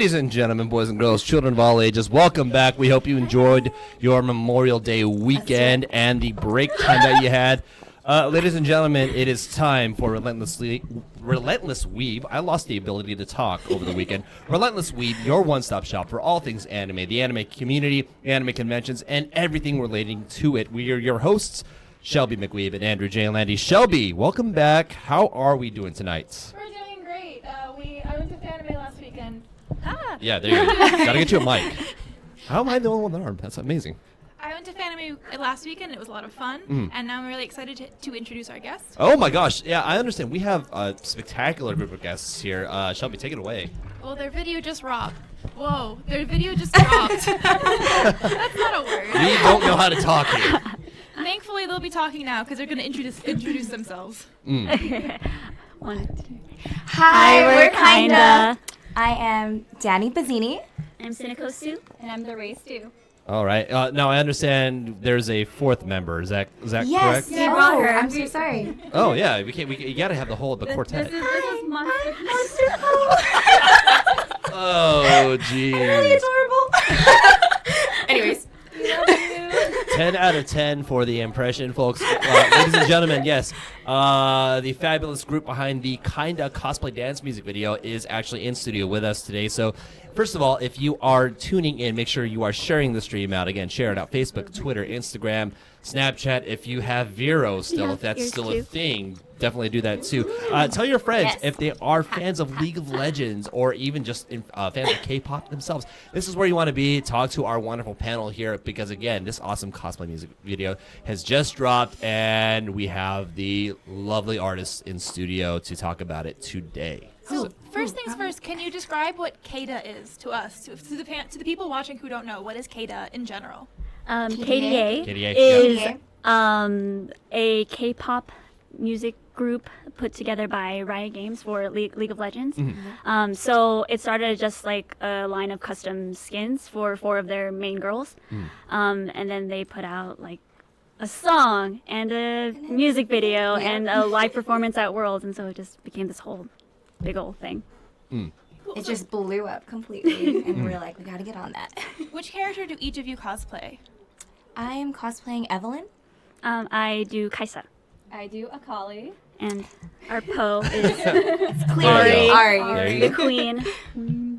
Ladies and gentlemen, boys and girls, children of all ages, welcome back. We hope you enjoyed your Memorial Day weekend and the break time that you had. Ladies and gentlemen, it is time for Relentless Weeb. I lost the ability to talk over the weekend. Relentless Weeb, your one-stop shop for all things anime, the anime community, anime conventions, and everything relating to it. We are your hosts, Shelby McWeeb and Andrew J. Landy. Shelby, welcome back. How are we doing tonight? We're doing great. I went to anime last weekend. Yeah, there you go. Gotta get you a mic. How am I the only one with an arm? That's amazing. I went to anime last weekend. It was a lot of fun, and now I'm really excited to introduce our guests. Oh my gosh! Yeah, I understand. We have a spectacular group of guests here. Shelby, take it away. Well, their video just dropped. Whoa, their video just dropped. That's not a word. We don't know how to talk here. Thankfully, they'll be talking now because they're going to introduce themselves. One, two. Hi, we're kinda. I am Danny Bazzini. I'm Cinecosu. And I'm the race too. All right. Now I understand there's a fourth member. Is that Yes. correct? We brought her. I'm so sorry. Oh yeah. You gotta have the whole quartet. This is Monster. Oh geez. Really adorable. Anyways. 10 out of 10 for the impression, folks. Ladies and gentlemen, yes, the fabulous group behind the Kinda cosplay dance music video is actually in studio with us today. So, first of all, if you are tuning in, make sure you are sharing the stream out. Again, share it out. Facebook, Twitter, Instagram, Snapchat. If you have Vero still, if that's still a thing, definitely do that too. Tell your friends if they are fans of League of Legends or even just fans of K-pop themselves. This is where you want to be. Talk to our wonderful panel here because, again, this awesome cosplay music video has just dropped and we have the lovely artists in studio to talk about it today. So, first things first, can you describe what Kada is to us, to the people watching who don't know? What is Kada in general? KDA KDA, is yeah. a K-pop music group put together by Riot Games for League of Legends. So it started as just like a line of custom skins for 4 of their main girls. And then they put out like a song and a music video and a live performance at Worlds. And so it just became this whole big old thing. It just blew up completely, and we're like, we gotta get on that. Which character do each of you cosplay? I am cosplaying Evelyn. I do Kaisa. I do Akali. And our Poe is Clearly There Ari. you the go. queen.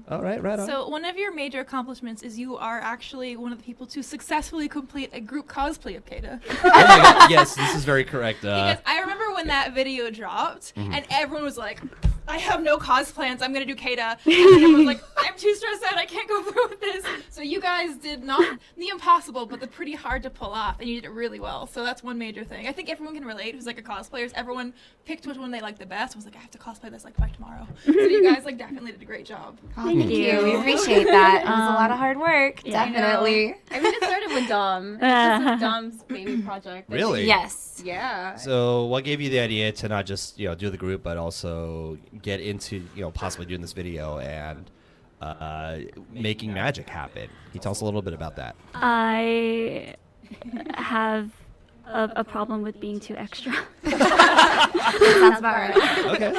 All right, right on. So one of your major accomplishments is you are actually one of the people to successfully complete a group cosplay of Kada. Oh my God, yes, this is very correct. Because I remember when that video dropped, and everyone was like, I have no cos plans, I'm going to do Kada. And everyone was like, I'm too stressed out, I can't go through with this. So you guys did not the impossible, but the pretty hard to pull off, and you did it really well. So that's one major thing. I think everyone can relate who's like a cosplayer. Everyone picked which one they liked the best. Was like, I have to cosplay this like by tomorrow. So you guys like definitely did a great job. Oh, thank you. We appreciate that. It was a lot of hard work. Yeah. Definitely. I mean, it started with Dom. This is Dom's baby project. Really? Yes. Yeah. So what gave you the idea to not just do the group, but also get into possibly doing this video and making magic happen? Can you tell us a little bit about that? I have a problem with being too extra. Sounds about right. Okay.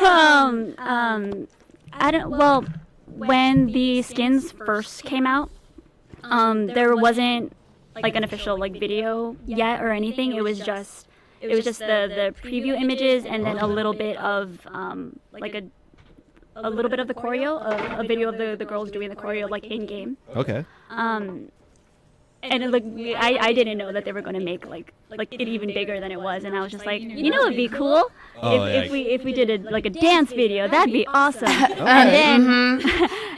I don't. Well, when the skins first came out, there wasn't like an official like video yet or anything. It was just the preview images and then a little bit of like a little bit of the choreo, a video of the girls doing the choreo like in game. Okay. And I didn't know that they were going to make like it even bigger than it was, and I was just like, it'd be cool if we did a dance video. That'd be awesome. And then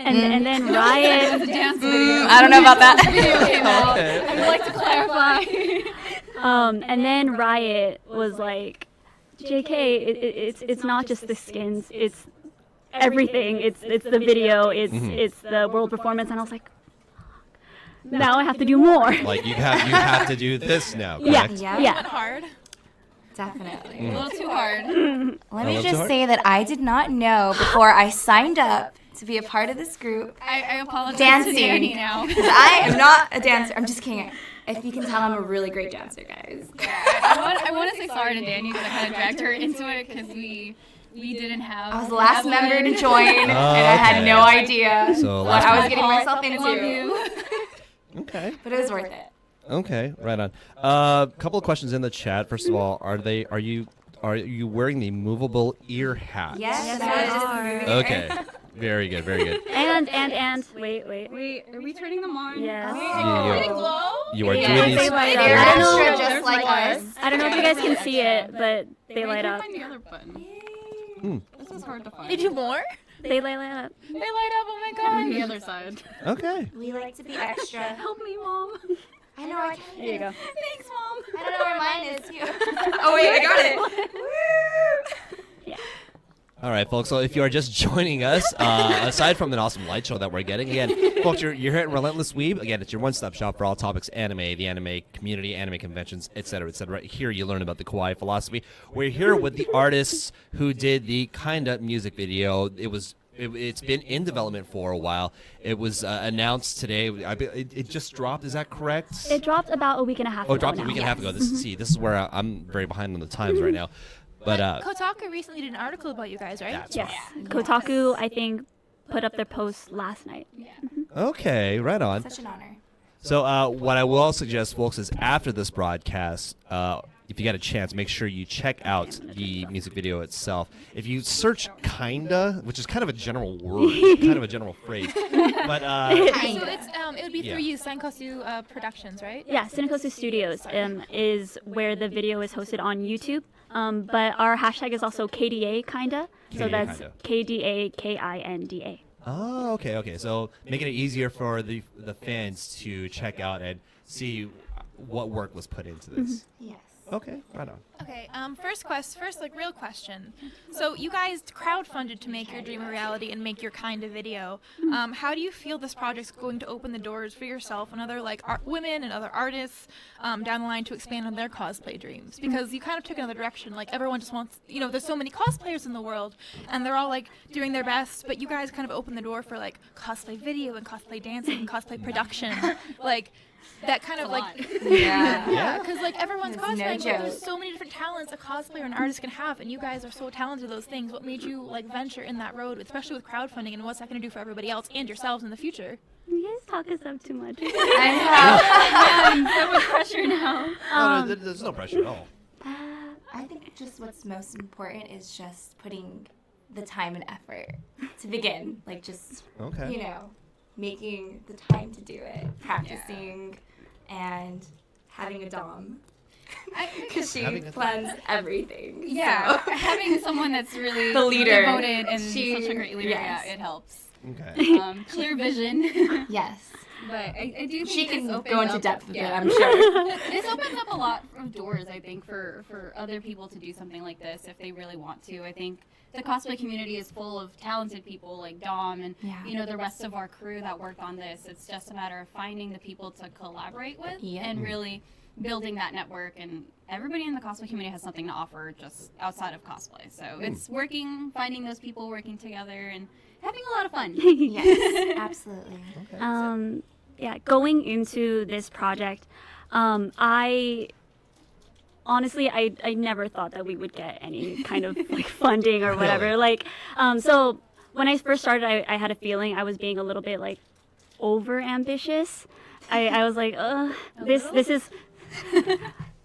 and then Riot. Dance video. I don't know about that. Video came out. Okay. I would like to clarify. And then Riot was like, JK, it's not just the skins, it's everything. It's the video, it's the world performance, and I was like, now I have to do more. Like you have to do this now. Yeah, Correct? Yeah. It yeah. went hard. Definitely. A little too hard. Let A me little too just hard? say that I did not know before I signed up to be a part of this group. I apologize Dancing. to Danny now. 'Cause I am not a dancer. I'm just kidding. If you can tell, I'm a really great dancer, guys. I want to say sorry to Danny because I kind of dragged her into it because we we didn't have. I was the last member to join, and I had no idea So what last I was member. getting myself I love into. you. Okay. But it was worth it. Okay, right on. Couple of questions in the chat. First of all, are you wearing the movable ear hat? Yes, Yes, I was they just are. moving Okay. Very good. Very good. And wait. Wait, are we turning them on? Yes. You are Yeah, doing they these. light up. They're I don't know. extra just like us. I don't know if you guys can see it, but they Wait, I light can't up. find the other button. Hmm. This is hard to find. They do more? They light up. They light up. Oh my god. The other side. Okay. We like to be extra. Help me, mom. I know I can. There you go. Thanks, mom. I don't know where mine is too. Oh wait, I got it. All right, folks. So if you are just joining us, aside from an awesome light show that we're getting, again, folks, you're here at Relentless Weeb. Again, it's your one-stop shop for all topics anime, the anime community, anime conventions, etc., etc. Here you learn about the kawaii philosophy. We're here with the artists who did the Kinda music video. It's been in development for a while. It was announced today. It just dropped. Is that correct? It dropped about a week and a half ago. it dropped a now. week and a half ago. This is where I'm very behind on the times right now. But Kotaku recently did an article about you guys, right? that's Yes. right. Kotaku, I think, put up their post last night. Okay, right on. Such an honor. So what I will suggest, folks, is after this broadcast, if you get a chance, make sure you check out the music video itself. If you search "kinda," which is kind of a general word, kind of a general phrase, but So it's it would be Yeah. through you, Sankosu Productions, right? Yeah, Cinecosu Studios is where the video is hosted on YouTube. But our hashtag is also KDA Kinda. So KDA that's Kinda. KDAKINDA. oh, okay. So making it easier for the fans to check out and see what work was put into this. Yes. Okay, right on. Okay, first like real question. So you guys crowdfunded to make your dream a reality and make your kind of video. How do you feel this project's going to open the doors for yourself and other like women and other artists down the line to expand on their cosplay dreams? Because you kind of took another direction. Like everyone just wants, there's so many cosplayers in the world and they're all like doing their best, but you guys kind of opened the door for like cosplay video and cosplay dancing and cosplay production. Like that kind of like Yeah. because like everyone's It's no cosplaying, but there's joke. so many different talents a cosplayer and artist can have, and you guys are so talented at those things. What made you like venture in that road, especially with crowdfunding, and what's that going to do for everybody else and yourselves in the future? You guys talk us up too much. So much pressure now. No, there's no pressure at all. I think just what's most important is just putting the time and effort to begin. Like just, Okay. making the time to do it, practicing, and having a dom. Because she Having a- plans everything. Yeah, So. having someone that's really The leader. devoted and She- such a great leader, yes. yeah, it helps. Okay. Clear vision. Yes. But I do think She this can opens go into up- depth with yeah. it, I'm sure. This opens up a lot of doors, I think, for other people to do something like this if they really want to. I think the cosplay community is full of talented people like Dom and Yeah. the rest of our crew that worked on this. It's just a matter of finding the people to collaborate with Yeah. and really building that network. And everybody in the cosplay community has something to offer just outside of cosplay. So it's finding those people working together and having a lot of fun. Yes, absolutely. Yeah, going into this project, I honestly, I never thought that we would get any kind of like funding or whatever. Really? Like, so when I first started, I had a feeling I was being a little bit like over ambitious. I was like, this is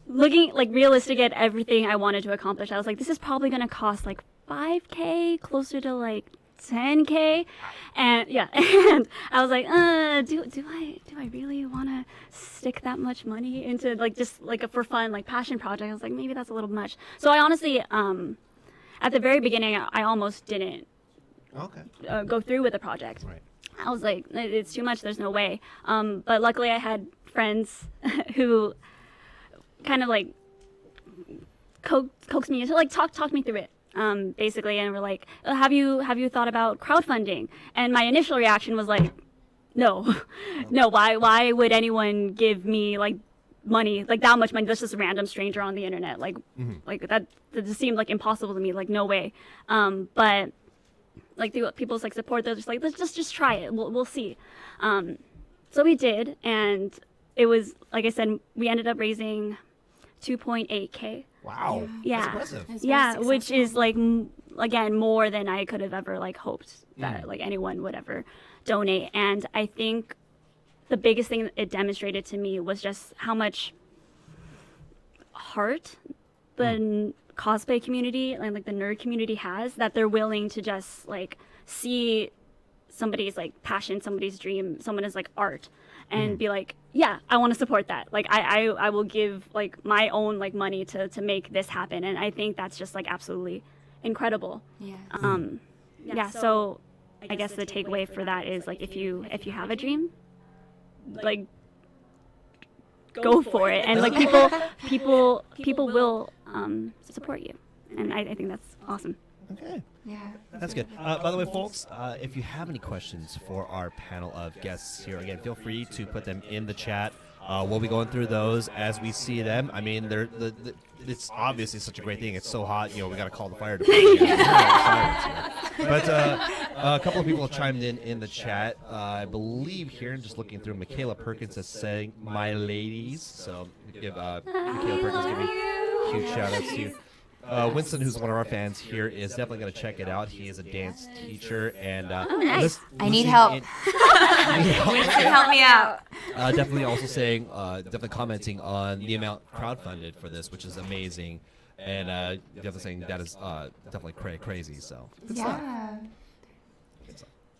looking like realistic at everything I wanted to accomplish. I was like, this is probably gonna cost like $5K, closer to like $10K, and yeah, and I was like, do I really want to stick that much money into like just like a for fun like passion project? I was like, maybe that's a little much. So I honestly, at the very beginning, I almost didn't Okay. go through with the project. Right. I was like, it's too much. There's no way. But luckily, I had friends who kind of like coaxed me into like talk me through it. Basically, and we're like, have you thought about crowdfunding? And my initial reaction was like, no. Why would anyone give me like money, like that much money, just random stranger on the internet? Like, like that just seemed like impossible to me. Like, no way. But like through people's like support, they're just like, let's just try it. We'll see. So we did, and it was like I said, we ended up raising 2.8K. Wow. Yeah. That's impressive. It's very Yeah, which is successful. like again, more than I could have ever like hoped that like anyone would ever donate. And I think the biggest thing it demonstrated to me was just how much heart the cosplay community and like the nerd community has, that they're willing to just like see somebody's like passion, somebody's dream, someone is like art, and be like, yeah, I want to support that. Like I will give like my own like money to make this happen. And I think that's just like absolutely incredible. Yeah. So I guess the takeaway for that is like if you have a dream, like go for it. And like people will support you. And I think that's awesome. Okay. Yeah. That's good. By the way, folks, if you have any questions for our panel of guests here, again, feel free to put them in the chat. We'll be going through those as we see them. I mean, it's obviously such a great thing. It's so hot, we got to call the fire department. But a couple of people have chimed in the chat. I believe here, just looking through, Michaela Perkins is saying, "My ladies." So give Michaela Perkins give a huge shout out to you. Winston, who's one of our fans here, is definitely going to check it out. He is a dance teacher, and nice. I need help. Winston, help me out. Definitely also saying, definitely commenting on the amount crowdfunded for this, which is amazing, and definitely saying that is definitely crazy. So Yeah.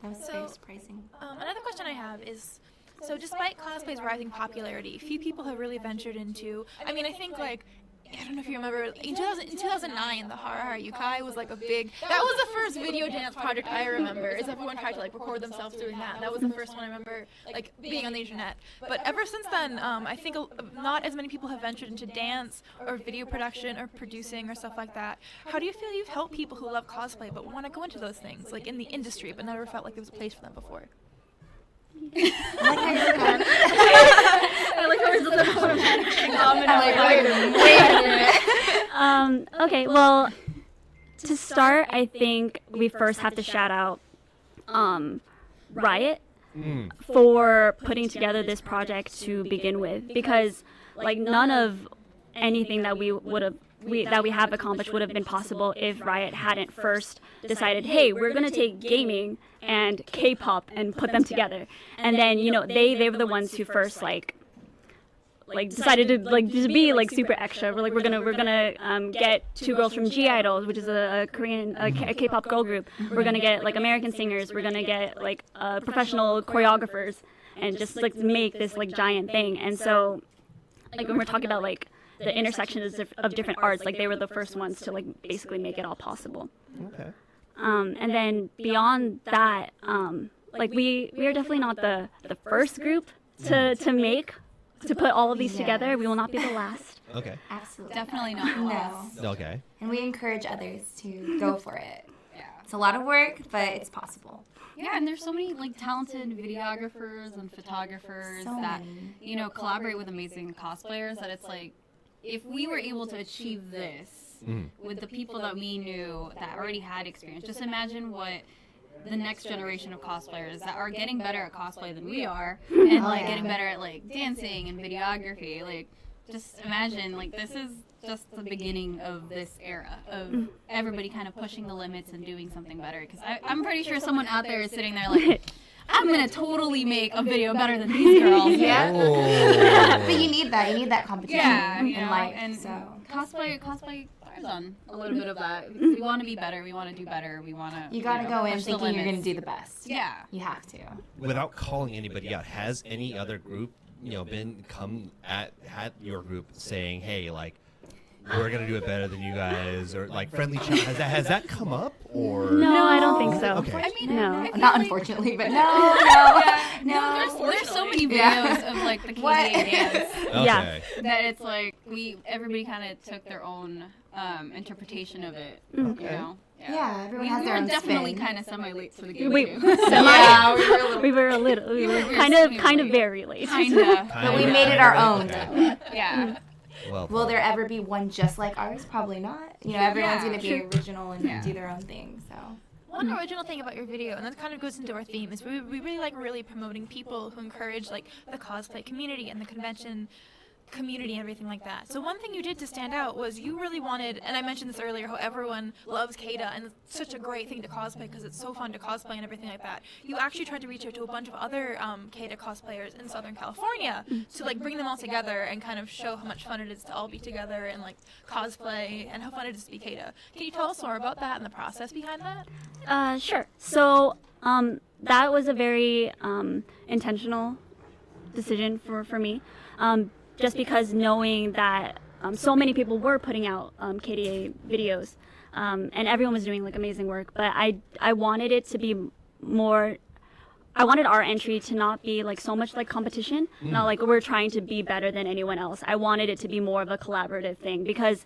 That was very surprising. Another question I have is, so despite cosplay's rising popularity, few people have really ventured into, I mean, I think like, I don't know if you remember, in 2009, the Hara Yukai was like a big, that was the first video dance project I remember, is everyone tried to like record themselves doing that. That was the first one I remember like being on the internet. But ever since then, I think not as many people have ventured into dance or video production or producing or stuff like that. How do you feel you've helped people who love cosplay but want to go into those things, like in the industry, but never felt like there was a place for them before? I like how okay, well, to start, I think we first have to shout out Riot for putting together this project to begin with, because like none of anything that we have accomplished would have been possible if Riot hadn't first decided, hey, we're going to take gaming and K-pop and put them together. And then, they were the ones who first like decided to just be like super extra. We're gonna get two girls from G Idol, which is a Korean a K-pop girl group. We're gonna get like American singers. We're gonna get like professional choreographers, and just like make this like giant thing. And so, like when we're talking about like the intersections of different arts, like they were the first ones to like basically make it all possible. okay. And then beyond that, like we are definitely not the first group to put all of these together. We will not be the last. Okay. Absolutely. Definitely not. No. Okay. And we encourage others to go for it. Yeah. It's a lot of work, but it's possible. Yeah, and there's so many like talented videographers and photographers So that many. collaborate with amazing cosplayers. That it's like, if we were able to achieve this with the people that we knew that already had experience, just imagine what the next generation of cosplayers that are getting better at cosplay than we are, and like getting better at like dancing and videography. Like, just imagine, like, this is just the beginning of this era of everybody kind of pushing the limits and doing something better. Because I'm pretty sure someone out there is sitting there like, I'm gonna totally make a video better than these girls. Yeah. Oh. But you need that competition in life. And so cosplay thrives on a little bit of that. We want to be better. We want to do better. We want to. you gotta go in push the thinking you're limits. gonna do the best. Yeah. You have to. Without calling anybody out, has any other group, come at your group saying, hey, like, we're gonna do it better than you guys, or like friendly chat? Has that come up, or No, I don't think so. Okay. I mean, No. I feel Not like- unfortunately, but no. There's so many Yeah. videos of like the What? Canadian dance Okay. Yeah. that it's like everybody kind of took their own interpretation of it. Okay. You know? Yeah, everyone We has their were own definitely spin. kind of semi-late to the game Wait, too. Yeah, we were a little. we were a little, we were were kind of extremely very late. Kinda. But we made it our own, Okay. though. Yeah. Well, Will there ever be one just like ours? Probably not. Everyone's Yeah. gonna be original and do their own thing. So. One original thing about your video, and that kind of goes into our theme, is we really like really promoting people who encourage like the cosplay community and the convention community and everything like that. So one thing you did to stand out was you really wanted, and I mentioned this earlier, how everyone loves Kata, and it's such a great thing to cosplay because it's so fun to cosplay and everything like that. You actually tried to reach out to a bunch of other Kata cosplayers in Southern California to like bring them all together and kind of show how much fun it is to all be together and like cosplay and how fun it is to be Kata. Can you tell us more about that and the process behind that? Sure. So that was a very intentional decision for me. Just because knowing that so many people were putting out KDA videos, and everyone was doing like amazing work, but I wanted it to be more. I wanted our entry to not be like so much like competition, not like we're trying to be better than anyone else. I wanted it to be more of a collaborative thing because,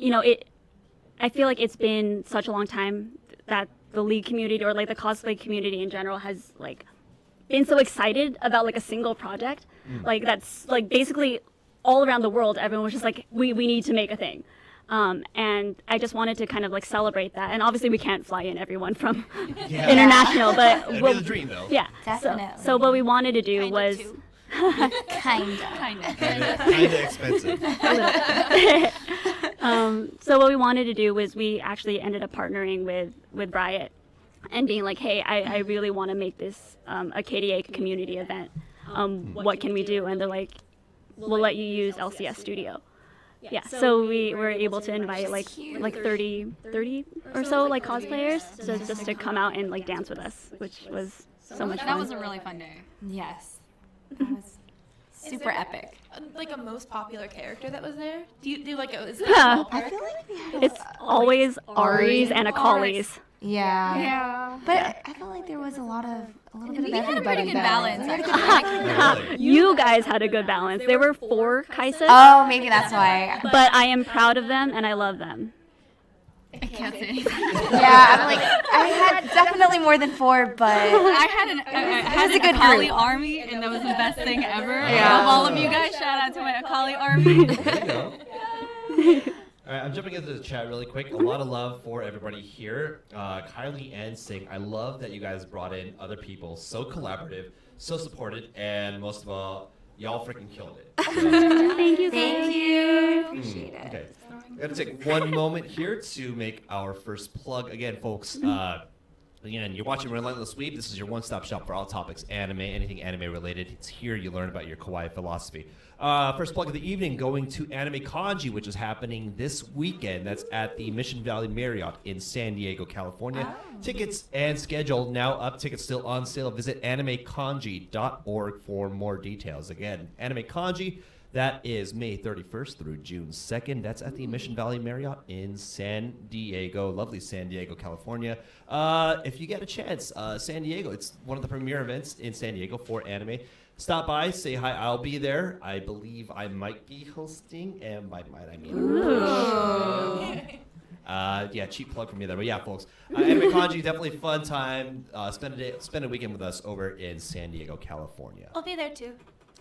I feel like it's been such a long time that the League community or like the cosplay community in general has like been so excited about like a single project, like that's like basically all around the world, everyone was just like, we need to make a thing. And I just wanted to kind of like celebrate that. And obviously we can't fly in everyone from international, but That'd be the dream, though. yeah. Definitely. So what we wanted to do Kinda was too. Kinda expensive. so what we wanted to do was we actually ended up partnering with Riot and being like, hey, I really want to make this a KDA community event. What can we do? And they're like, we'll let you use LCS Studio. Yeah, so we were able to invite like 30 or so like cosplayers just to come out and like dance with us, which was so much fun. That was a really fun day. Yes. That was super epic. Like a most popular character that was there? Do you like is Yeah. I feel like we had It's always Aries and Akali's. Yeah. But I felt like there was a little bit of We had a everybody pretty good there. balance. We had a good Really? You guys had a good balance. There were 4 Kaisas, Oh, maybe that's why. but I am proud of them and I love them. I can't say anything. Yeah, I'm like, I had definitely more than 4, but I had a an good Akali group. army, and that was the best thing ever. Yeah. I love all of you guys. Shout out to my Akali army. There you go. All right, I'm jumping into the chat really quick. A lot of love for everybody here. Kylie and Singh, I love that you guys brought in other people. So collaborative, so supported, and most of all, y'all freaking killed it. So, Thank you. thank you. Appreciate it. okay. Gotta take one moment here to make our first plug. Again, folks, again, you're watching Relentless Weeb. This is your one-stop shop for all topics anime, anything anime related. It's here you learn about your kawaii philosophy. First plug of the evening, going to Anime Kanji, which is happening this weekend. That's at the Mission Valley Marriott in San Diego, California. Tickets and schedule now up. Tickets still on sale. Visit animekanji.org for more details. Again, Anime Kanji. That is May 31st through June 2nd. That's at the Mission Valley Marriott in San Diego, lovely San Diego, California. If you get a chance, San Diego, it's one of the premier events in San Diego for anime. Stop by, say hi. I'll be there. I believe I might be hosting, and by might I mean. Yeah, cheap plug for me there. But yeah, folks, Anime Kanji, definitely fun time. Spend a weekend with us over in San Diego, California. I'll be there too.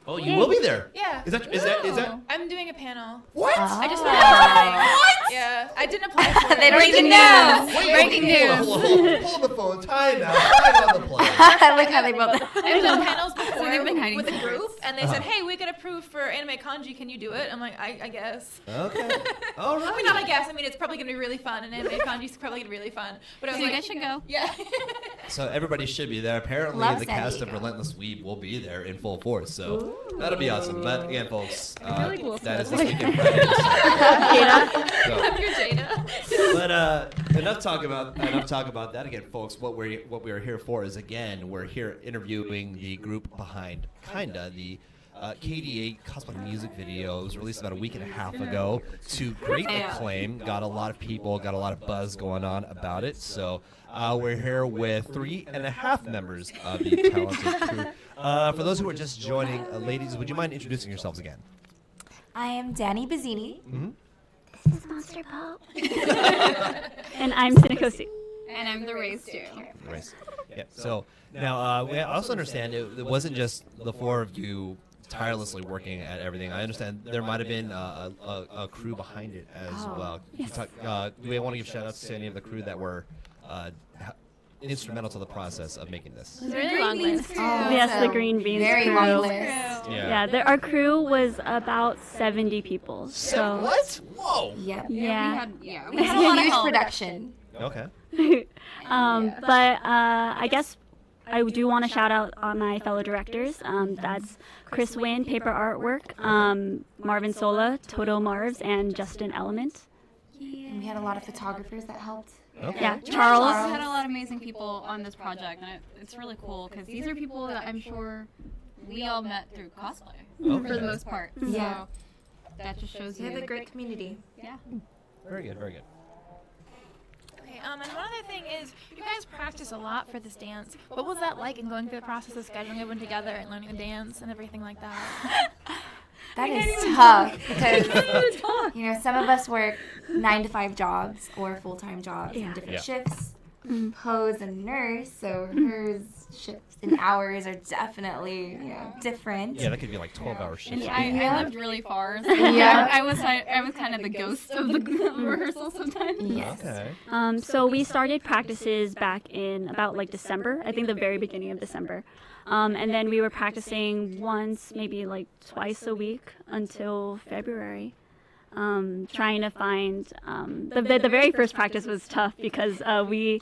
Oh, you will be there. Yeah. Is that? I'm doing a panel. What? I just what? Yeah, I didn't apply for it. They don't Breaking even know. news. Breaking news. Hold the phone. Time out. Time on the plane. I like how they both. I've done panels before they've been hiding with a secrets. group, and they said, "Hey, we got approved for Anime Kanji. Can you do it?" I'm like, I guess. Okay. All right. I mean, not I guess. I mean, it's probably gonna be really fun, and Anime Kanji's probably gonna be really fun. But I was So you like, guys should go. yeah. So everybody should be there. Apparently, Love the San cast of Diego. Relentless Weeb will be there in full force. So that'll be awesome. But again, folks, really cool. that is this weekend Friday. So, I'm your Jada. but enough talk about that. Again, folks, what we're here for is, again, we're here interviewing the group behind Kinda, the KDA cosplay music video. It was released about a week and a half ago to great acclaim. Got a lot of people, got a lot of buzz going on about it. So we're here with 3.5 members of the talented crew. For those who are just joining, ladies, would you mind introducing yourselves again? I am Danny Bazzini. This is Monster Pop. And I'm Cinecosi. And I'm the race too. Race. Yeah. So now we also understand it wasn't just the 4 of you tirelessly working at everything. I understand there might have been a crew behind it as well. Can you talk, do we want to give shout outs to any of the crew that were instrumental to the process of making this? It's a really long list. Yes, the green beans Very crew. long list. Yeah, our crew was about 70 people. So What? Whoa. Yep. yeah. We had a lot of Huge help. production. Okay. But I guess I do want to shout out on my fellow directors. That's Chris Wynn, Paper Artwork, Marvin Sola, Toto Marvs, and Justin Element. And we had a lot of photographers that helped. Okay. Yeah, We Charles. had a lot of amazing people on this project, and it's really cool because these are people that I'm sure we all met through cosplay for the most part. Yeah. So that just shows We you. have a great community. Yeah. Very good. Very good. Okay, and one other thing is, you guys practice a lot for this dance. What was that like in going through the process of scheduling everyone together and learning the dance and everything like that? That is tough because you know some of us work 9 to 5 jobs or full-time jobs in different shifts. Pose and nurse, so hers shifts and hours are definitely different. Yeah, that could be like 12-hour shifts. I lived really far, so Yeah. I was kind of the ghost of the rehearsal sometimes. Yes. Okay. So we started practices back in about like December, I think the very beginning of December. And then we were practicing once, maybe like twice a week until February. Trying to find the very first practice was tough because we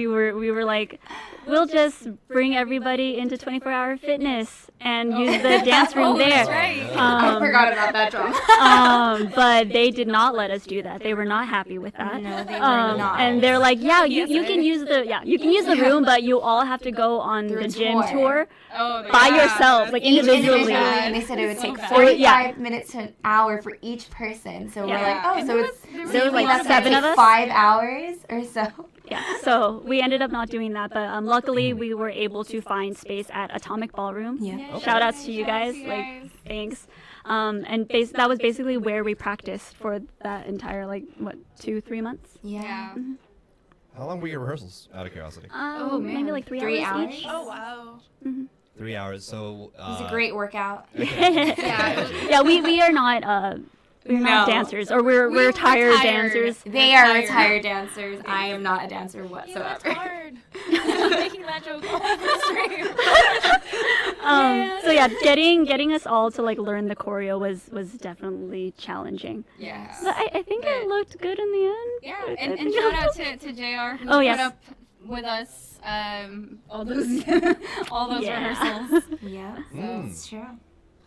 were like, we'll just bring everybody into 24-hour fitness and use the dance room there. I forgot about that job. But they did not let us do that. They were not happy with that. No, they were not. And they're like, you can use the room, but you all have to go on Through the a gym tour. tour Oh, by yourselves, like individually. And they said it would take bad. 45 minutes to an hour for each person. So we're Yeah. like, There was like that's 7 of us. 5 hours or so. Yeah, so we ended up not doing that, but luckily we were able to find space at Atomic Ballroom. Yeah. Shout outs to you guys, thanks. That was basically where we practiced for that entire 2-3 months. Yeah. How long were your rehearsals, out of curiosity? Maybe like 3 3 hours hours? each. Oh, wow. 3 hours. So. It was a great workout. Yeah, we are not we're not No. dancers, or we're retired dancers. They are retired dancers. I am not a dancer Yeah, that's whatsoever. hard. Making that joke all over the stream. So yeah, getting us all to learn the choreo was definitely challenging. Yeah. But I think it looked good in the end. Yeah, I and think- shout out to JR who Oh, put yes. up with us all those rehearsals. Yeah. It's true.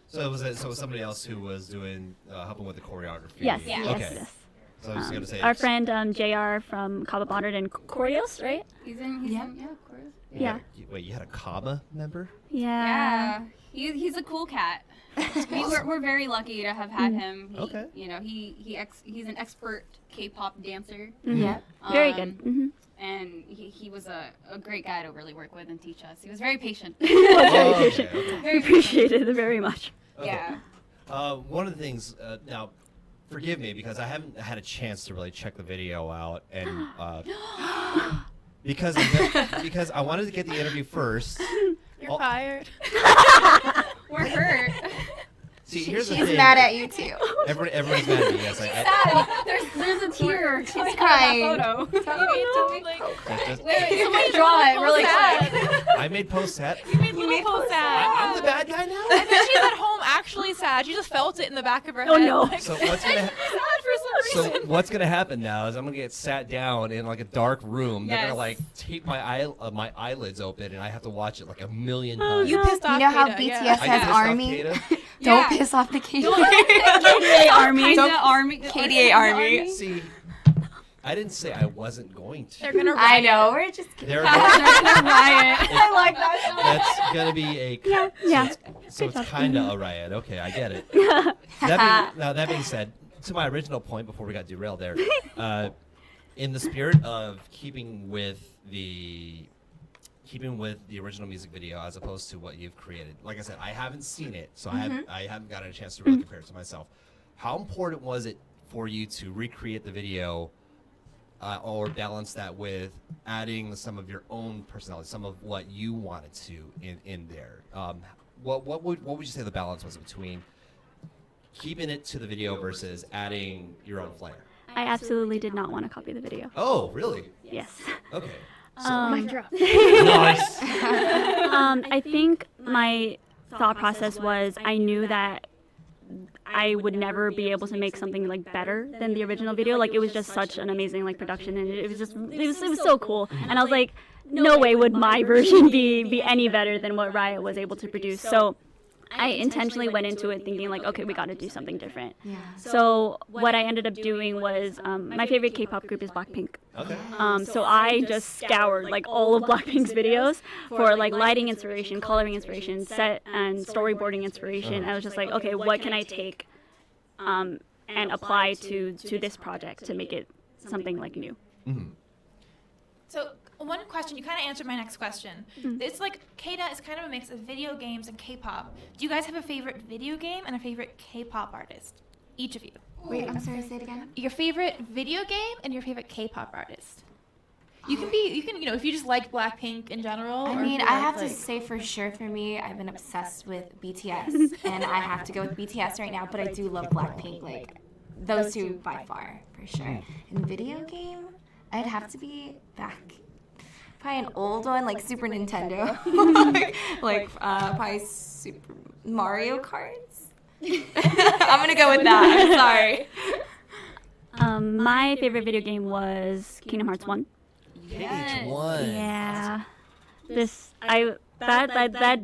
So was it somebody else who was doing helping with the choreography? Yes, Yeah. yes, Okay. yes. So I was gonna say Our friend JR from Cabo Bonnet and Choreos, right? He's in, Yeah. of course. Yeah. Wait, you had a Kaba member? Yeah. Yeah, he's a cool cat. We're very lucky to have had him. Okay. You know, he's an expert K-pop dancer. Yeah. Very Um, good. Mm-hmm. And he was a great guy to really work with and teach us. He was very patient. Oh, okay, okay. Very Appreciated it very much. Okay. Yeah. One of the things now, forgive me because I haven't had a chance to really check the video out, and because I wanted to get the interview first. You're fired. We're hurt. See, here's the She's thing. mad at you too. Everybody's mad at me. Yes, There's a tear. She's crying. Photo. just- Wait, somebody draw it really quick. I made post sad. You made little sad. I'm the bad guy now. And then she's at home actually sad. She just felt it in the back of her head. Oh, no. Like, So what's gonna sad for some reason. So what's gonna happen now is I'm gonna get sat down in a dark room. They're gonna Yes. tape my eyelids open, and I have to watch it a million Oh, times. You no. pissed off You know how Kata, BTS yeah. I has pissed off army? Kata. Don't piss off the KDA. KDA Army. Army. KDA Army. See, I didn't say I wasn't going to. They're gonna I riot. know. We're just kidding. They're They're gonna riot. I like that. That's gonna be a Yeah. So it's kind of a riot. Okay, I get it. That being said, to my original point before we got derailed there, in the spirit of keeping with the original music video as opposed to what you've created. Like I said, I haven't seen it, so I haven't gotten a chance to really compare it to myself. How important was it for you to recreate the video or balance that with adding some of your own personality, some of what you wanted to in there? What would you say the balance was between keeping it to the video versus adding your own flair? I absolutely did not want to copy the video. Oh, really? Yes. Okay. Mic drop. Nice. I think my thought process was I knew that I would never be able to make something like better than the original video. Like it was just such an amazing like production, and it was so cool. And I was like, no way would my version be any better than what Riot was able to produce. So I intentionally went into it thinking like, okay, we got to do something different. Yeah. So what I ended up doing was my favorite K-pop group is Blackpink. Okay. So I just scoured like all of Blackpink's videos for like lighting inspiration, coloring inspiration, set and storyboarding inspiration. I was just like, okay, what can I take and apply to this project to make it something like new? Mm-hmm. So one question, you kind of answered my next question. It's like Keita is kind of a mix of video games and K-pop. Do you guys have a favorite video game and a favorite K-pop artist? Each of you. Wait, I'm sorry, say it again. Your favorite video game and your favorite K-pop artist. You can, if you just like Blackpink in general. I or mean, if you I have like, to say for sure for me, I've been obsessed with BTS, and I have to go with BTS right now, but I do love Blackpink, like, those two by far, for sure. In video game, I'd have to be back. Probably an old one, like Super Nintendo. Probably Super Mario Karts. I'm gonna go with that, I'm sorry. My favorite video game was Kingdom Hearts 1. Which one? Yeah. That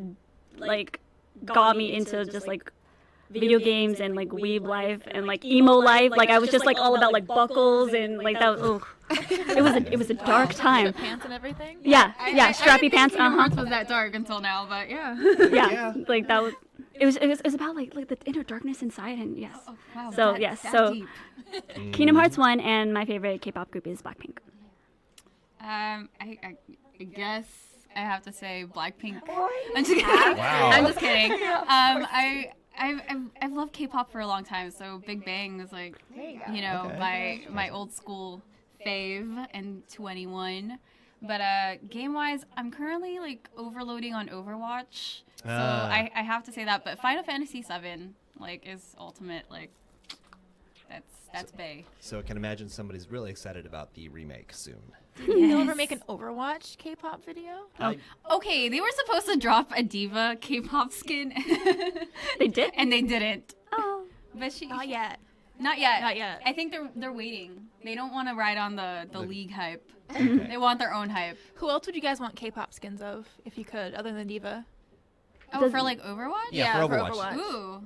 like got me into just like video games and like weeb life and like emo life. Like I was just like all about like buckles and like that was it was a dark time. pants and everything. Yeah, strappy pants. Kingdom Hearts was that dark until now, but yeah. Yeah, like that was. It was about like the inner darkness inside, and yes. Oh, wow, So that- yes, that so deep. Kingdom Hearts 1 and my favorite K-pop group is Blackpink. I guess I have to say Blackpink. I'm just kidding. Wow. I'm just kidding. I've loved K-pop for a long time, so Big Bang is like, Okay. my old school fave and 21. But game-wise, I'm currently like overloading on Overwatch, so I have to say that. But Final Fantasy VII like is ultimate, like that's bae. So I can imagine somebody's really excited about the remake soon. You'll ever make an Overwatch K-pop video? Okay, they were supposed to drop a diva K-pop skin. They did? And they didn't. Oh. But she Not yet. Not yet. Not yet. I think they're waiting. They don't want to ride on the league hype. Okay. They want their own hype. Who else would you guys want K-pop skins of, if you could, other than Diva? Oh, for like Overwatch? Yeah, for Overwatch. Ooh.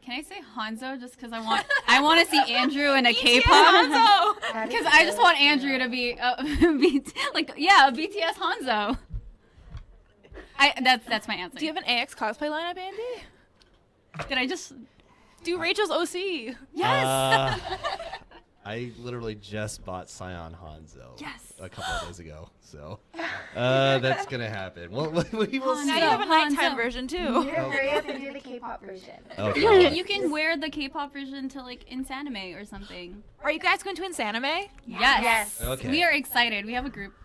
Can I say Hanzo just because I want to see Andrew in a K-pop? Because I just want Andrew to be a BTS Hanzo. That's my answer. Do you have an AX cosplay lineup, Andy? Did I just? Do Rachel's OC. Yes. I literally just bought Scion Hanzo Yes. a couple of days ago, so that's gonna happen. Well, we will see. Now you have a nighttime Hanzo. version too. Hurry up and do the K-pop version. Okay. You can wear the K-pop version to like Insanime or something. Are you guys going to Insanime? Yes. Okay. We are excited. We have a group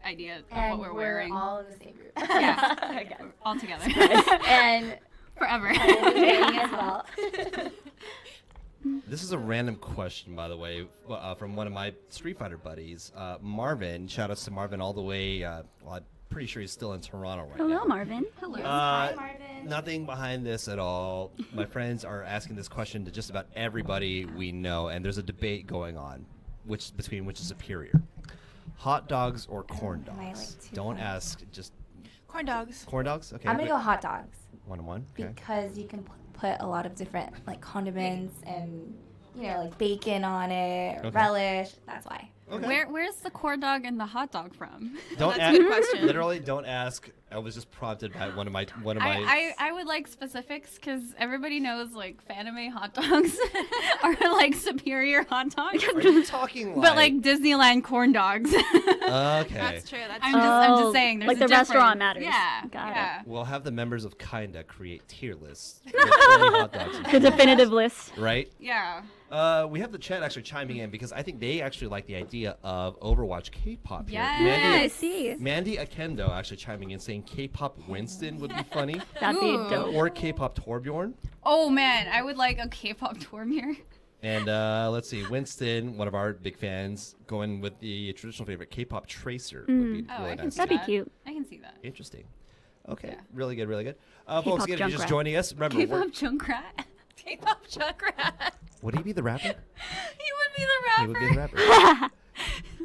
idea of And what we're wearing. all in the same group. Yeah. All together. And Forever. dating as well. This is a random question, by the way, from one of my Street Fighter buddies, Marvin. Shout outs to Marvin all the way. Well, I'm pretty sure he's still in Toronto right now. Hello, Marvin. Hello. Hi, Marvin. Nothing behind this at all. My friends are asking this question to just about everybody we know, and there's a debate going on, between which is superior, hot dogs or corn Am I, like, dogs. too Don't far? ask. Just Corn dogs. corn dogs. Okay. I'm gonna go hot dogs 1-1. Okay. because you can put a lot of different like condiments and like bacon on it, or Okay. relish. That's why. Okay. Where's the corn dog and the hot dog from? Don't That's a good question. Literally, don't ask. I was just prompted by one of my. I would like specifics because everybody knows like Fanime hot dogs are like superior hot dogs. Are you talking But like Disneyland corn dogs. Okay. That's true. That's I'm just saying. There's like a the restaurant difference. matters. Yeah. Got it. yeah. We'll have the members of Kinda create tier lists. With only hot dogs you The can definitive list. right? Yeah. We have the chat actually chiming in because I think they actually like the idea of Overwatch K-pop here. Yes. I see. Mandy Akendo actually chiming in saying K-pop Winston would be funny, That'd be Ooh. dope. or K-pop Torbjorn. Oh man, I would like a K-pop tour mirror. And let's see, Winston, one of our big fans, going with the traditional favorite, K-pop Tracer. Would be Oh, really I can nice. see That'd be that. cute. I can see that. Interesting. Okay, Yeah. really good, really good. Folks, again, if you're just Junkrat. joining us, remember, we're, K-pop Junkrat. K-pop Junkrat. would he be the rapper? He would be the He rapper. would be the rapper.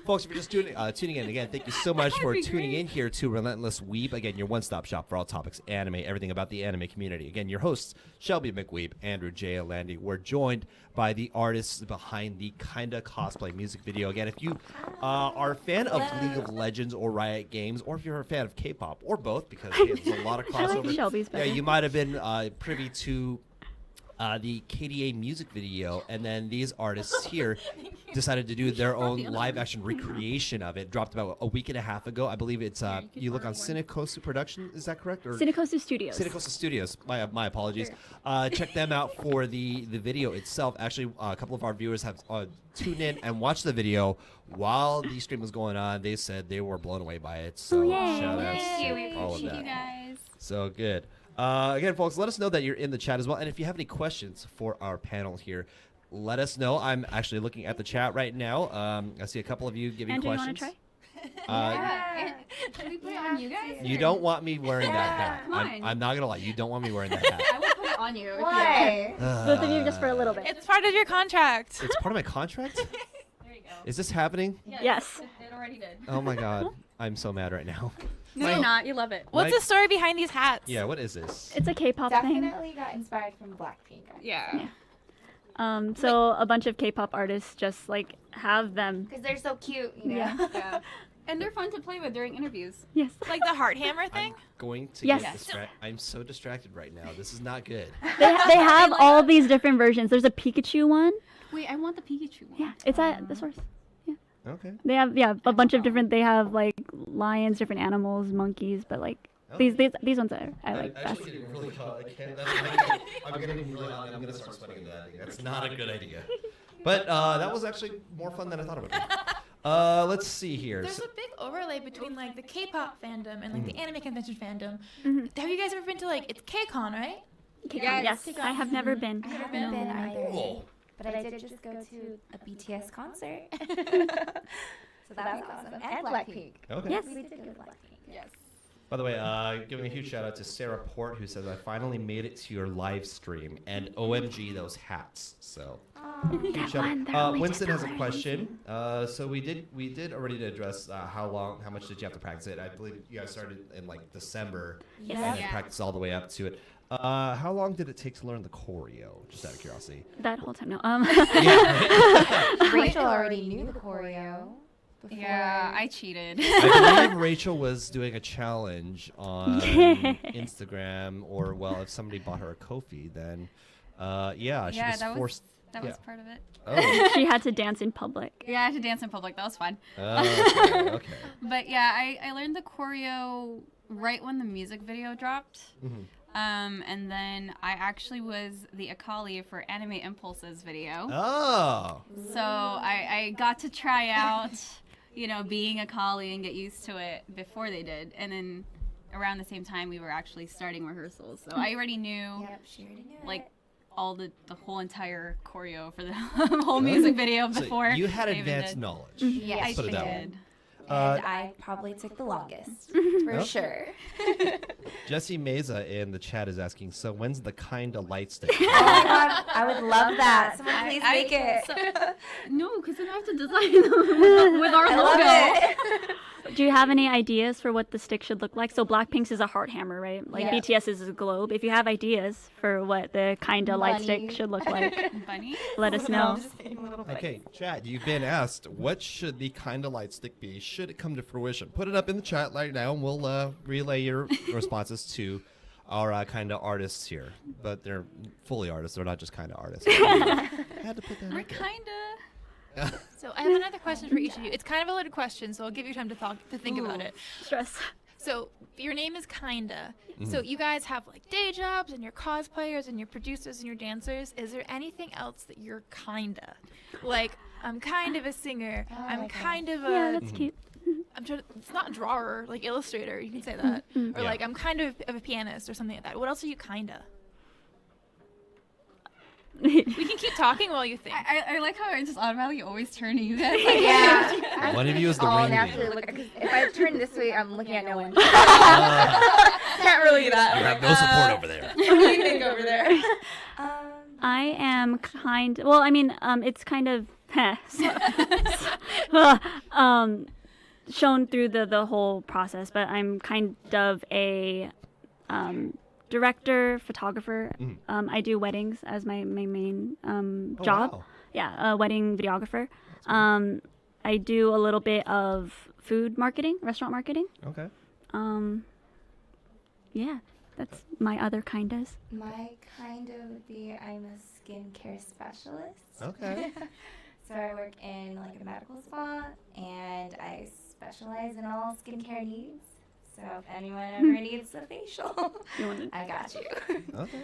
Folks, if you're just tuning in, again, thank you so much for be tuning great. in here to Relentless Weeb. Again, your one-stop shop for all topics anime, everything about the anime community. Again, your hosts, Shelby McWeeb, Andrew J. Alandi. We're joined by the artists behind the Kinda Cosplay music video. Again, if you are a fan of League of Legends or Riot Games, or if you're a fan of K-pop, or both, because hey, there's a lot of I like crossover. Shelby's Yeah, better. you might have been privy to the KDA music video, and then these artists here decided to do their own live-action recreation of it. Dropped about a week and a half ago. I believe it's you look on Cinecosu Production. Is that correct? Or Cinecosta Studios. Cinecosta Studios. My apologies. Check them out for the video itself. Actually, a couple of our viewers have tuned in and watched the video while the stream was going on. They said they were blown away by it. So yay. shout outs Thank you. We to all of appreciate that. You guys. So good. Again, folks, let us know that you're in the chat as well. And if you have any questions for our panel here, let us know. I'm actually looking at the chat right now. I see a couple of you giving Andrew, you want questions. to try? Can we put it on you guys? You don't want me wearing that hat. Come on. I'm not going to lie. You don't want me wearing that I hat. will put it on you. Why? Both of you just for a little bit. It's part of your contract. It's part of my contract? There you go. Is this happening? Yes. It already did. Oh, my God. I'm so mad right now. No, you're not. You love it. What's My- the story behind these hats? Yeah, what is this? It's a K-pop thing. Definitely got inspired from Blackpink. Yeah. So a bunch of K-pop artists just like have them. Because they're so cute, you know? Yeah. Yeah. And they're fun to play with during interviews. Yes. Like the heart hammer I'm thing? going to Yes. get distracted. I'm so distracted right now. This is not good. They have all these different versions. There's a Pikachu one. Wait, I want the Pikachu one. Yeah, it's at the source. Okay. They have a bunch of different. They have like lions, different animals, monkeys, but like these ones are I like best. actually getting really hot. I can't. I'm getting really hot. I'm gonna start sweating into that. That's not a good idea. But that was actually more fun than I thought it would be. Let's see here. There's So- a big overlay between like the K-pop fandom and like the anime convention fandom. Mhm. Have you guys ever been to like it's KCON, right? Yes, I have never been. I haven't been either. Cool. But I did just go to a BTS concert. So that was awesome. And Blackpink. Okay. Yes. We did go to Blackpink. Yes. By the way, giving a huge shout out to Sarah Port, who says, I finally made it to your live stream. And OMG, those hats. So, huge That shout one, they're out. only Winston has a $10. question. So we did already address how much did you have to practice it? I believe you guys started in like December and then Yeah. practiced all the way up to it. How long did it take to learn the choreo? Just out of curiosity. That whole time, no. Rachel already knew the choreo. Before. Yeah, I cheated. I believe Rachel was doing a challenge on Instagram, or well, if somebody bought her a Kofi, then she Yeah, was that was- forced. That yeah. was part of it. Oh, She had to dance in public. Yeah, I had to dance in public. That was fun. okay. But yeah, I learned the choreo right when the music video dropped. Mhm. And then I actually was the Akali for Anime Impulse's video. Oh, So I got to try out, being Akali and get used to it before they did. And then around the same time, we were actually starting rehearsals. So I already knew, Yep, she already knew like, it. all the whole entire choreo for the whole music video so before. you had they even advanced did. knowledge. Yes, I put it that way. did. Uh, And I probably took the longest, for Okay. sure. Jesse Meza in the chat is asking, so when's the Kinda light stick? Oh my god, I would love that. Someone please make it. No, because then I have to design them with our I logo. love it. Do you have any ideas for what the stick should look like? So Blackpink's is a heart hammer, right? Like Yeah. BTS is a globe. If you have ideas for what the Kinda light stick Bunny. should look like, Bunny? let us know. Okay, chat, you've been asked, what should the Kinda light stick be? Should it come to fruition? Put it up in the chat right now, and we'll relay your responses to our Kinda artists here. But they're fully artists, they're not just Kinda artists. Had to put that We're out there. kinda. So I have another question for each of you. It's kind of a loaded question, so I'll give you time to think about it. Stress. So your name is Kinda. So you guys have like day jobs and your cosplayers and your producers and your dancers. Is there anything else that you're kinda? Like I'm kind of a singer. I'm okay. kind of a. Yeah, that's cute. I'm trying. It's not drawer, like illustrator. You can say that. Or Yeah. like I'm kind of a pianist or something like that. What else are you kinda? We can keep talking while you think. I like how I just automatically always turn to you guys. Yeah. One of you is the all ring naturally leader. look. 'Cause if I turn this way, I'm looking at no one. Ah, Can't really do you that. have no support over there. What do you think over there? I am well, I mean, it's kind of shown through the whole process, but I'm kind of a director, photographer. I do weddings as my main job. Wow. Yeah, a wedding videographer. I do a little bit of food marketing, restaurant marketing. Okay. Yeah, that's my other kindas. My kind of would be I'm a skincare specialist. Okay. So I work in like a medical spa, and I specialize in all skincare needs. So if anyone ever needs a facial, I got you. Okay.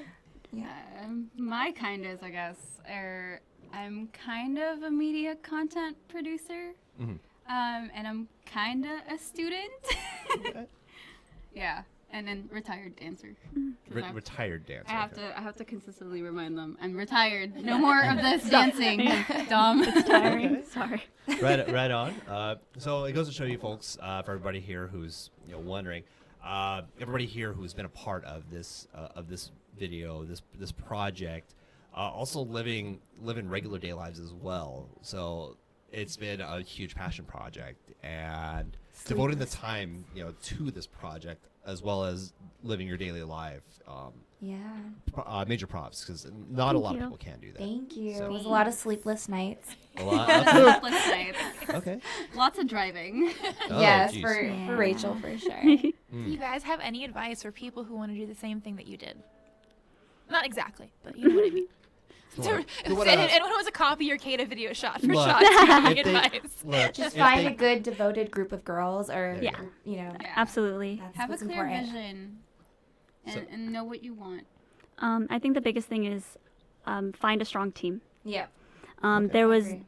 My kind is, I guess, I'm kind of a media content producer, and I'm kind of a student. Okay. Yeah, and then retired dancer. Retired dancer. I have to consistently remind them I'm retired. No more of this dancing, dumb. It's tiring. Okay. Sorry. Right on. So it goes to show you folks, for everybody here who's wondering, everybody here who's been a part of this video, this project, also living regular day lives as well. So it's been a huge passion project, and devoting the time to this project as well as living your daily life. Yeah. Major props, because not a lot of you. people can do that. Thank you. So- It was a lot of sleepless nights. A lot. Sleepless nights. Okay. Lots of driving. Oh, yes, geez. for Rachel for sure. Do you guys have any advice for people who want to do the same thing that you did? Not exactly, but you know what I mean. Look, Anyone who wants to copy your Kata video shot for Look, shot, give me if they- advice. look, Just if find they- a good devoted group of girls, or Yeah. Absolutely. that's Have a what's clear important. vision So- and know what you want. I think the biggest thing is find a strong team. Yep. There was Agree.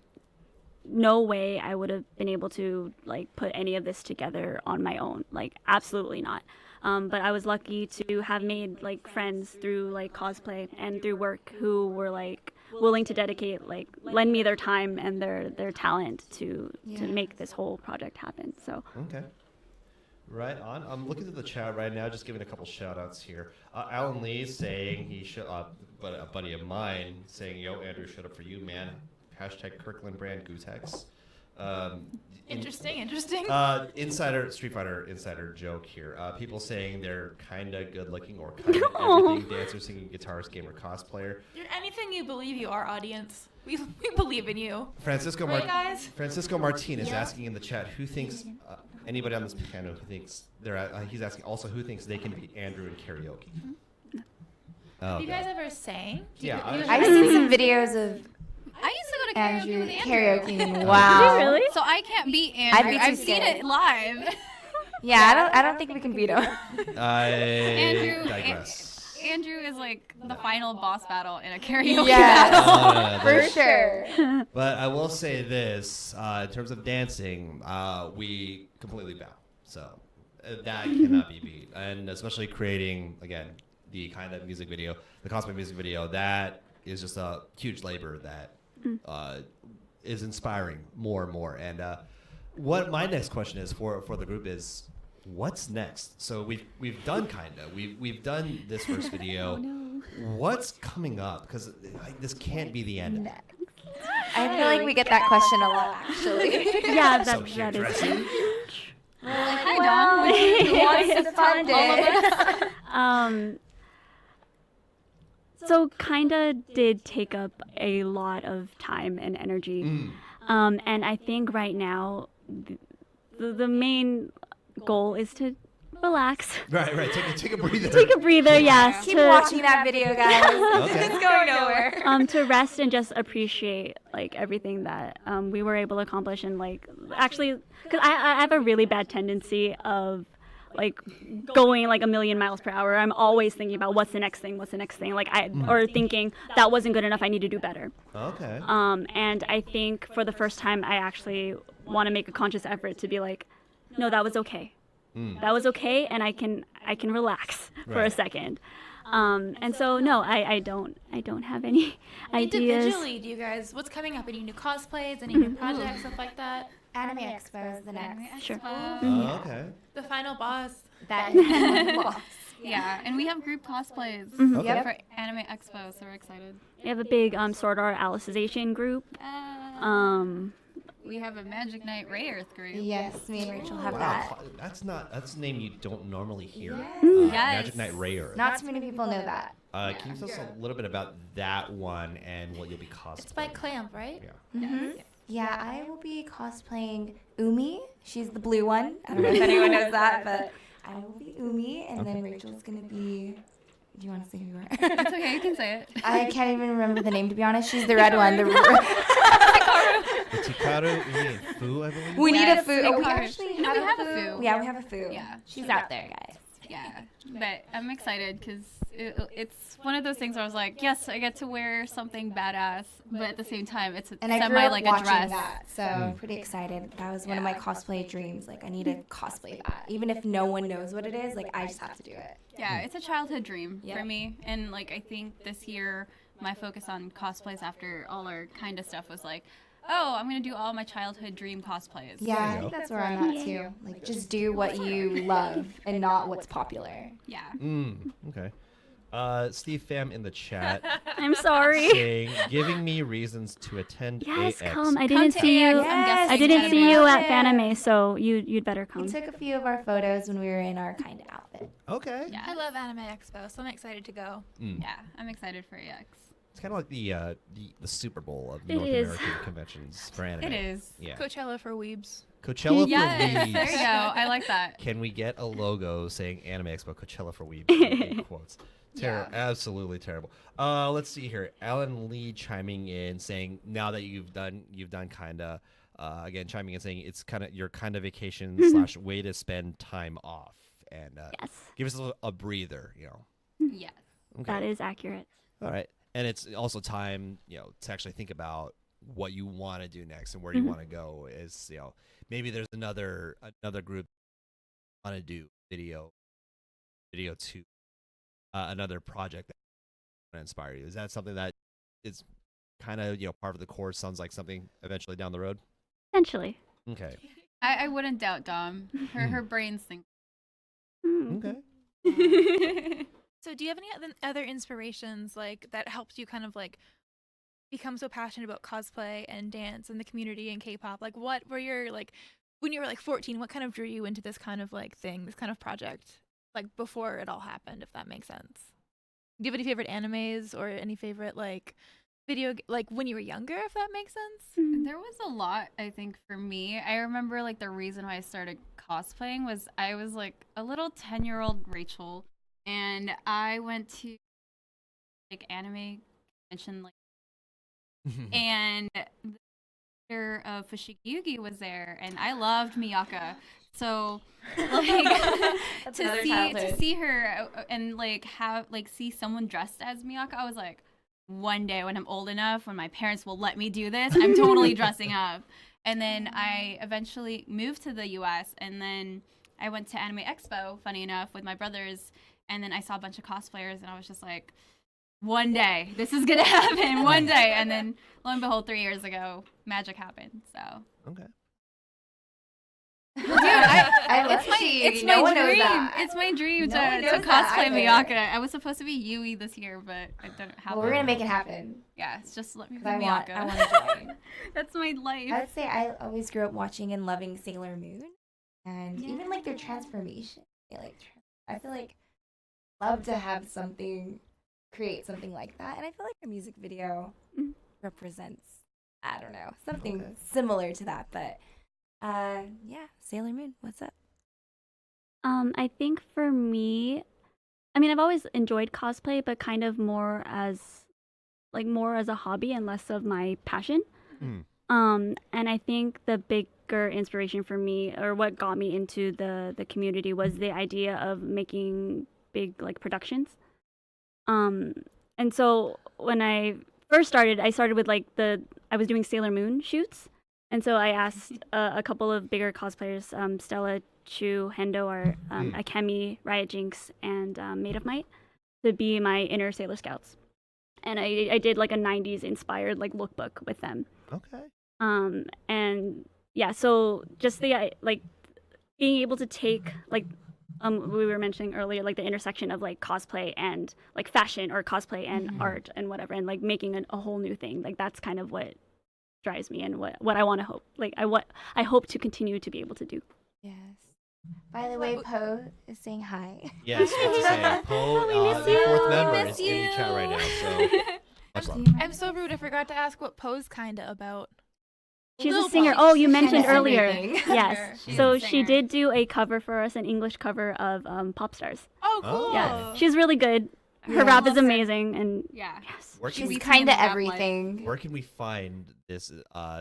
no way I would have been able to put any of this together on my own. Absolutely not. But I was lucky to have made friends through cosplay and through work who were willing to dedicate lend me their time and their talent to make this whole project happen. So Okay. Right on. I'm looking at the chat right now, just giving a couple shout outs here. Alan Lee saying but a buddy of mine saying, "Yo, Andrew showed up for you, man." Hashtag Kirkland brand Goosehex. Interesting. Street Fighter insider joke here. People saying they're kind of good looking or kind of everything, dancer, singing, guitarist, gamer, cosplayer. You're anything you believe you are, audience. We believe in you. Francisco Right, guys? Francisco Martin is asking in the chat who thinks anybody on this panel who thinks he's asking also who thinks they can beat Andrew in karaoke. Oh, Have you guys ever sang? Yeah, I've seen some videos of I used to go to karaoke Andrew with Andrew. karaoke. Wow. really? So I can't beat Andrew. be too I've seen scared. it live. Yeah, I don't think we can beat him. I Andrew, digress. Andrew is the final boss battle in a karaoke Yeah. battle. For sure. But I will say this, in terms of dancing, we completely bow. So that cannot be beat. And especially creating, again, the kind of music video, the cosplay music video, that is just a huge labor that is inspiring more and more. And what my next question is for the group is, what's next? So we've done we've done this first video. What's coming up? Because this can't be the end. I feel like we get that question a lot, actually. Yeah, So that is. hairdressing. Hi, Dom. Who wants to fund it? So kinda did take up a lot of time and energy. And I think right now the main goal is to relax. Right. Take a breather. Take a breather, yes. Keep to, watching that video, guys. Okay. It's going nowhere. to rest and just appreciate everything that we were able to accomplish, and actually, because I have a really bad tendency of going a million miles per hour. I'm always thinking about what's the next thing, or thinking that wasn't good enough, I need to do better. Okay. And I think for the first time I actually want to make a conscious effort to be no, that was okay. That was okay, and I I can relax for a Right. second. And so no, I don't have any ideas. Individually, do you guys? What's coming up? Any new cosplays? Any new projects? Stuff like that? Anime Expo is the next. Sure. Oh, okay. The final boss. That is boss. Yeah, and we have group cosplays Okay. for Anime Expo, so we're excited. We have a big Sword Art Alicization group. We have a Magic Knight Ray Earth group. Yes, me and Rachel have Wow, that. that's a name you don't normally hear. Yes. Magic Knight Rayer. Not too many people know that. Can you tell us a little bit about that one and what you'll be cosplaying? It's by Clamp, right? Yeah. Yeah, I will be cosplaying Umi. She's the blue one. I don't know if anyone knows that, but I will be Umi, and then Rachel's gonna be. Do you want to say who you are? It's okay, you can say it. I can't even remember the name, to be honest. She's the red one. The Tikaru Umi Fu, I believe. We need a Yes, foo. Oh, we Hikaru. actually No, have, we have a a foo. foo. Yeah, we have a foo. Yeah. She's out there, guys. Yeah, but I'm excited because it's one of those things where I was like, yes, I get to wear something badass, but at the same time, it's And I grew semi up like a watching dress. that, so I'm pretty excited. That was one of my cosplay dreams. Like, I need to cosplay that, even if no one knows what it is. Like, I just have to do it. Yeah, it's a childhood dream Yeah. for me, and like I think this year my focus on cosplays after all our kind of stuff was like, oh, I'm gonna do all my childhood dream cosplays. Yeah, I you think go. that's where I'm at too. Like, just do what you love and not what's popular. Yeah. Okay. Steve Pham in the chat I'm sorry. saying, giving me reasons to attend Yes, AX. come. I Come didn't to see AX, you. I'm guessing I didn't see you at Yeah. Fanime, so you'd better We come. took a few of our photos when we were in our kind of outfit. Okay. Yeah. I love Anime Expo, so I'm excited to go. Yeah, I'm excited for EX. It's kind of like the Super Bowl of It North is. American conventions for anime. It is. Yeah. Coachella for weebs. Coachella Yes, for Weebs. there you go. I like that. Can we get a logo saying Anime Expo Coachella for Weebs in quotes? Yeah. Absolutely terrible. Let's see here. Alan Lee chiming in saying, now that you've done kinda, again chiming in saying it's kind of your kind of vacation / way to spend time off and Yes, give us a breather. Yes. Okay. that is accurate. All right. And it's also time, to actually think about what you want to do next and where you want to go. Is maybe there's another group want to do video to another project that want to inspire you. Is that something that is kind of part of the course? Sounds like something eventually down the road. Essentially. Okay. I wouldn't doubt Dom. Her brains think. Okay. So, do you have any other inspirations like that helped you kind of like become so passionate about cosplay and dance and the community and K-pop? Like, what were your like when you were like 14? What kind of drew you into this kind of like thing, this kind of project, like before it all happened? If that makes sense. Do you have any favorite animes or any favorite like like when you were younger? If that makes sense. There was a lot, I think, for me. I remember like the reason why I started cosplaying was I was like a little 10-year-old Rachel, and I went to like anime convention and the leader of Fushigi Yugi was there, and I loved Miyaka. So like to see her and like have like see someone dressed as Miyaka, I was like, one day when I'm old enough, when my parents will let me do this, I'm totally dressing up. And then I eventually moved to the US, and then I went to Anime Expo, funny enough, with my brothers, and then I saw a bunch of cosplayers, and I was just like, one day, this is gonna happen, one day. And then lo and behold, 3 years ago, magic happened. So Okay. dude, it's love my you. it's No my one knows dream. that. It's my dream No one to knows that cosplay either. Miyaka. I was supposed to be Yui this year, but I didn't happen. Well, we're gonna make it happen. Yeah, it's just let me be 'Cause Miyaka. I want to join. That's my life. I would say I always grew up watching and loving Sailor Moon, and even like their transformation. I feel like love to have create something like that, and I feel like a music video represents, I don't know, something similar to that. But yeah, Sailor Moon, what's up? I think for me, I mean, I've always enjoyed cosplay, but kind of more as a hobby and less of my passion. And I think the bigger inspiration for me, or what got me into the community, was the idea of making big like productions. And so when I first started, I started with I was doing Sailor Moon shoots. And so I asked a couple of bigger cosplayers, Stella, Chu, Hendo, or Akemi, Riot Jinx, and Maid of Might, to be my inner Sailor Scouts. And I did like a 90s inspired like lookbook with them. Okay. And yeah, so just the like being able to take like we were mentioning earlier, like the intersection of like cosplay and like fashion, or cosplay and art and whatever, and like making a whole new thing. Like that's kind of what drives me, and what I want to hope, like what I hope to continue to be able to do. Yes. By the way, Poe is saying hi. Yes, what to say. Poe, the fourth member, is in the chat right now. So much love. I'm so rude. I forgot to ask what Poe's kinda about. She's a Little singer. Poe. Oh, you She's mentioned kinda earlier. everything. Yes. She's So a she singer. did do a cover for us, an English cover of Pop Stars. Oh, cool. Yeah, she's really good. Her Yeah. rap is amazing, and Yeah. yes, Where can She's we kind of rap everything. where can we find this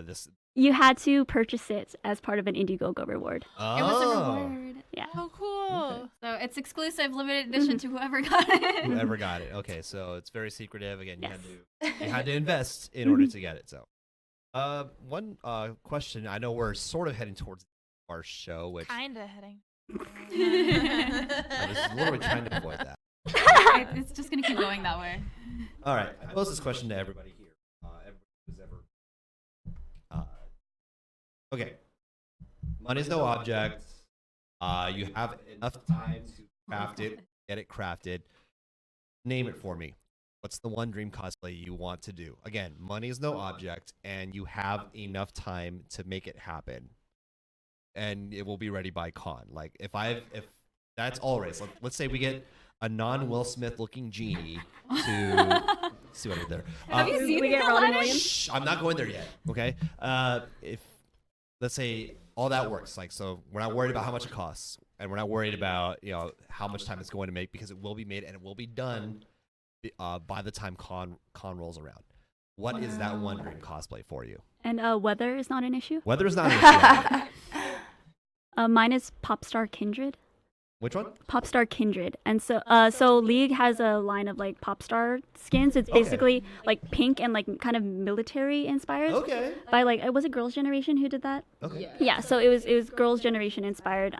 this? you had to purchase it as part of an Indiegogo reward. Oh. It was a reward. Yeah. Oh, cool. So it's exclusive, limited edition to whoever got it. Whoever got it. Okay, so it's very secretive. Again, Yes. you had to invest in order to get it. So, one question. I know we're sort of heading towards our show, which Kinda heading. this is literally trying to avoid that. It's just gonna keep going that way. All right, I pose this question to everybody here. Everybody who's ever. Okay, money's no object. You have enough time to craft it, get it crafted. Name it for me. What's the one dream cosplay you want to do? Again, money is no object, and you have enough time to make it happen, and it will be ready by con. Like if that's all right. So let's say we get a non-Will Smith looking genie to see what I did there. Have you seen we get the Robin letter? Williams? Shh, I'm not going there yet. Okay. If let's say all that works, like so, we're not worried about how much it costs, and we're not worried about how much time it's going to make, because it will be made and it will be done by the time con rolls around. What is that one dream cosplay for you? And weather is not an issue. Weather is not an issue. Mine is Popstar Kindred. Which one? Popstar Kindred, and so League has a line of like Popstar skins. It's Okay. basically like pink and like kind of military inspired. Okay. By like was it Girls' Generation who did that? Okay. Yeah, so it was Girls' Generation inspired.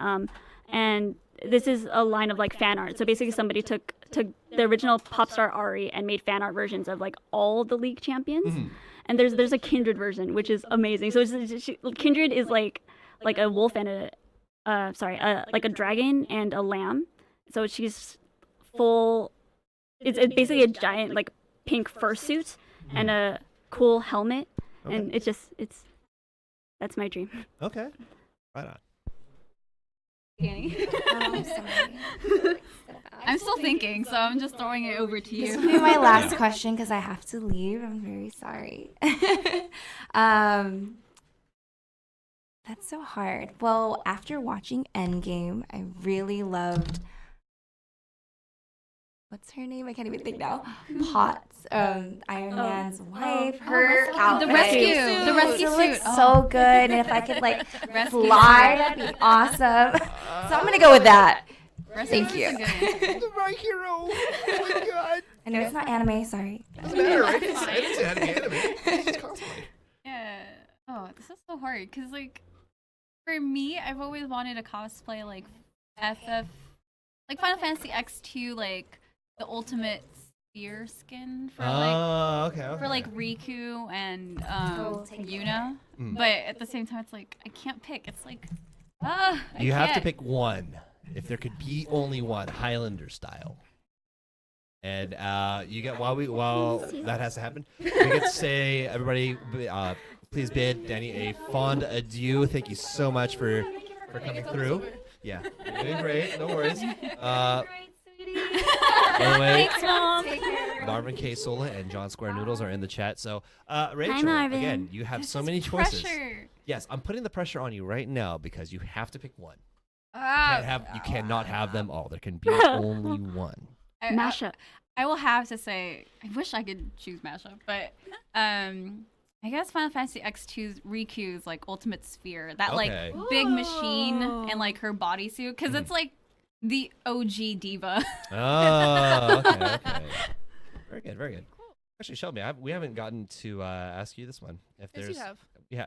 And this is a line of like fan art. So basically, somebody took the original Popstar Ari and made fan art versions of like all the League champions. And there's a Kindred version, which is amazing. So Kindred is like a wolf and a like a dragon and a lamb. So she's full. It's basically a giant like pink fursuit and a cool helmet, and it's that's my dream. Okay. Right on. Annie. I'm sorry. I'm still thinking, so I'm just throwing it over to This will you. be my last question because I have to leave. I'm very sorry. That's so hard. Well, after watching Endgame, I really loved. What's her name? I can't even think now. Potts, Iron Man's wife. Her outfit. The rescue It suit. looks so good, and if I could like Rescue fly, that'd be awesome. So I'm gonna go with that. Rescue Thank suit's you. a good answer. My hero. Oh my god. I know it's not anime. Sorry. Doesn't matter, right? I didn't say it had to be anime. It's just cosplay. Yeah. Oh, this is so hard because, like, for me, I've always wanted to cosplay like FF, like Final Fantasy X2, like the ultimate sphere skin for Okay. for like Riku and take Yuna. Mm. But at the same time, it's like I can't pick. It's like I You have to can't. pick one. If there could be only one, Highlander style. And you get while that has to happen, we get to say everybody, please bid Danny a fond adieu. Thank you so much for coming through. Yeah, you're doing great. No worries. By the way, Thanks, Mom. Marvin K. Sola and John Square Noodles are in the chat. So, Rachel, Marvin. again, you have This so is many choices. pressure. Yes, I'm putting the pressure on you right now because you have to pick one. Ah, You cannot have them all. There can be only one. Mashup. I will have to say, I wish I could choose mashup, but I guess Final Fantasy X2's Riku's like ultimate sphere, that Okay. like big machine and like her bodysuit, because it's like the OG diva. Oh, okay. Very good, very good. Actually, Shelby, we haven't gotten to ask you this one. If Yes, there's you have. Yeah,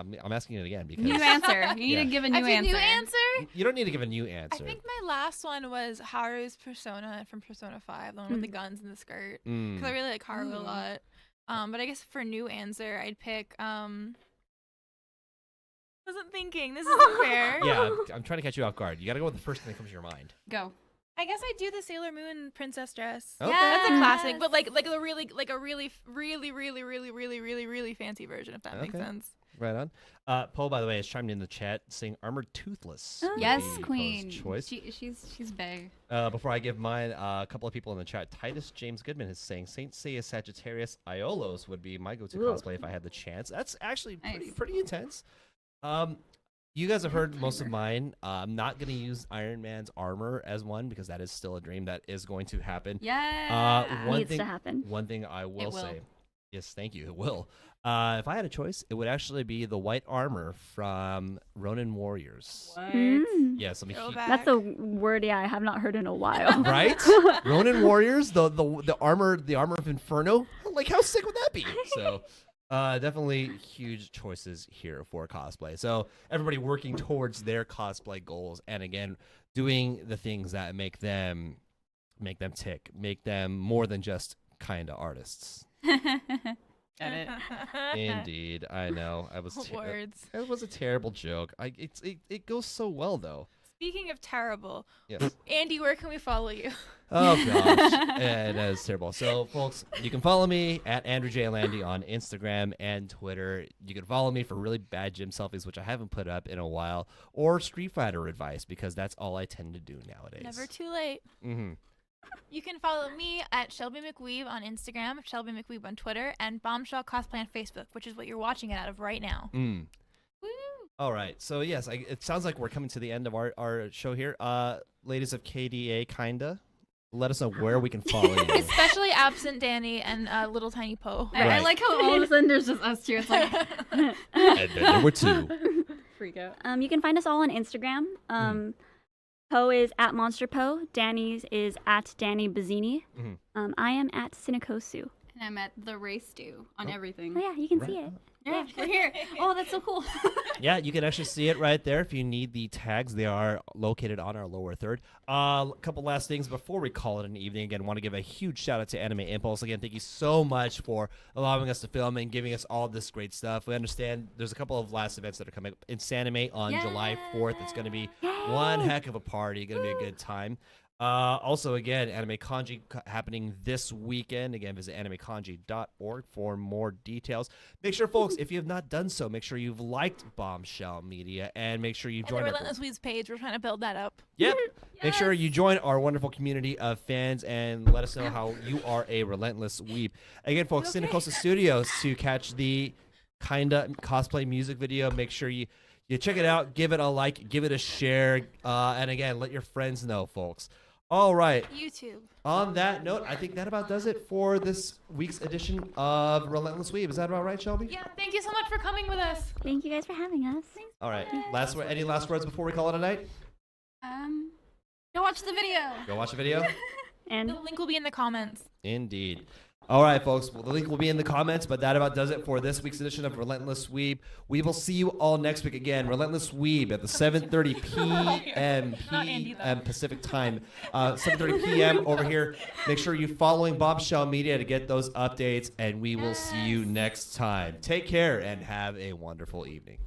I'm asking it again because New answer. You need Yeah. to give a That's new a answer. new answer? you don't need to give a new I answer. think my last one was Haru's persona from Persona 5, the one with the guns and the skirt. Because I really like Haru a lot. But I guess for new answer, I'd pick. Wasn't thinking. This isn't fair. Yeah, I'm trying to catch you off guard. You got to go with the first thing that comes to your mind. Go. I guess I'd do the Sailor Moon princess dress. Okay. That's a classic, but like a really fancy version, if that makes Okay. sense. Right on. Poe, by the way, has chimed in the chat saying Armored Toothless. would Yes, be Poe's queen. Choice. She's big. Before I give mine, a couple of people in the chat. Titus James Goodman is saying Saint Seiya Sagittarius Iolos would be my go-to cosplay if I had the chance. That's actually Nice. pretty intense. You guys have heard most of mine. I'm not going to use Iron Man's armor as one because that is still a dream that is going to happen. Yeah. Needs to happen. One thing I will will. say. Yes, thank you. It will. If I had a choice, it would actually be the white armor from Ronin Warriors. Mm. Yes, let me. Throwback. That's a word I have not heard in a while. Right? Ronin Warriors, the armor of Inferno. Like, how sick would that be? So, definitely huge choices here for cosplay. So everybody working towards their cosplay goals, and again, doing the things that make them tick, make them more than just kinda artists. Get it. Indeed, I know. Words. It was a terrible joke. It goes so well though. Speaking of terrible, Yes. Andy, where can we follow you? Oh gosh, yeah, that is terrible. So, folks, you can follow me at Andrew J. Landy on Instagram and Twitter. You can follow me for really bad gym selfies, which I haven't put up in a while, or Street Fighter advice because that's all I tend to do nowadays. Never too late. Mm-hmm. You can follow me at Shelby McWeave on Instagram, Shelby McWeave on Twitter, and Bombshell Cosplay on Facebook, which is what you're watching it out of right now. Mm. Woo. All right. So yes, it sounds like we're coming to the end of our show here. Ladies of KDA, kinda. Let us know where we can follow you. Especially absent Danny and Little Tiny Poe. I Right. like how all of a sudden there's just us two. It's like And then there were two. freak out. You can find us all on Instagram. Poe is at Monster Poe. Danny's is at Danny Bazzini. Mhm. I am at Cinecosu. And I'm at the race do on everything. Oh yeah, you can Right. see it. Yeah, we're here. Oh, that's so cool. Yeah, you can actually see it right there. If you need the tags, they are located on our lower third. A couple last things before we call it an evening. Again, want to give a huge shout out to Anime Impulse. Again, thank you so much for allowing us to film and giving us all this great stuff. We understand there's a couple of last events that are coming up. In Sanime on July 4th. It's going to be one heck of a party. Going to be a good time. Also, again, Anime Kanji happening this weekend. Again, visit animekanji.org for more details. Make sure, folks, if you have not done so, make sure you've liked Bombshell Media and make sure you And the join our Relentless Weeds page, we're trying to build that up. Yep. Make sure you join our wonderful community of fans and let us know how you are a relentless weeb. Again, folks, Cinecosta Studios to catch the kinda cosplay music video. Make sure you check it out, give it a like, give it a share, and again, let your friends know, folks. All right. YouTube. On that note, I think that about does it for this week's edition of Relentless Weeb. Is that about right, Shelby? Yeah, thank you so much for coming with us. Thank you guys for having us. All right. Any last words before we call it a night? Go watch the video. Go watch the video. And The link will be in the comments. Indeed. All right, folks. Well, the link will be in the comments, but that about does it for this week's edition of Relentless Weeb. We will see you all next week again. Relentless Weeb at the 7:30 p.m. Pacific time. 7:30 p.m. over here. Make sure you're following Bombshell Media to get those updates, and we will see you next time. Take care and have a wonderful evening.